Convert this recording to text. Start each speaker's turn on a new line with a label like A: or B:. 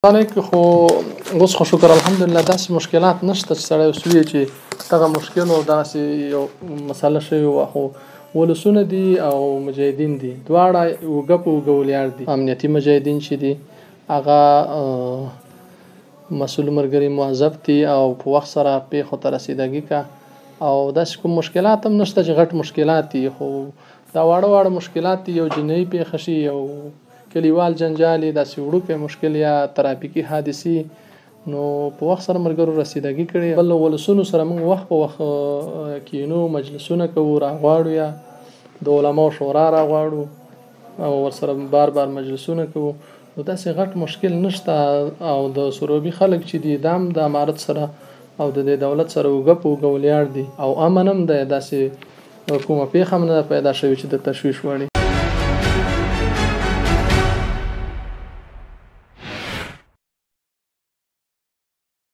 A: کې خو اوس خو شکر الحمدلله داسې مشکلات نشته چې سړی اوس وایي چې دغه مشکل او داسې یو مسله شوې وه، خو ولسونه دي او مجاهدین دي دواړه اوږه په اوږه ولاړ دي. امنیتي مجاهدین چې دي هغه مسؤل ملګري موظف دي او په وخت سره پیښو ته رسیدګي کا او داسې کوم مشکلات هم نشته چې غټ مشکلات دي، خو دا واړه مشکلات دي. یو جنایي پیښه شي، یو کلیوال جنجال، داسې وړوکی مشکل یا ترافیکي حادثې، نو په وخت سره ملګرو رسیدګي کړې. بل ولسونو سره موږ وخت په وخت کینو، مجلسونه کوو، راغواړو، یا د علماو شورا راغواړو او ورسره بار مجلسونه کوو. نو داسې غټ مشکل نشته او د سروبي خلک چې دي دا هم د امارت سره او د دولت سره اوږه په اوږه ولاړ دي او امن هم دی. داسې کومه پیښه هم نه پیدا شوې چې د تشویش وړ وي.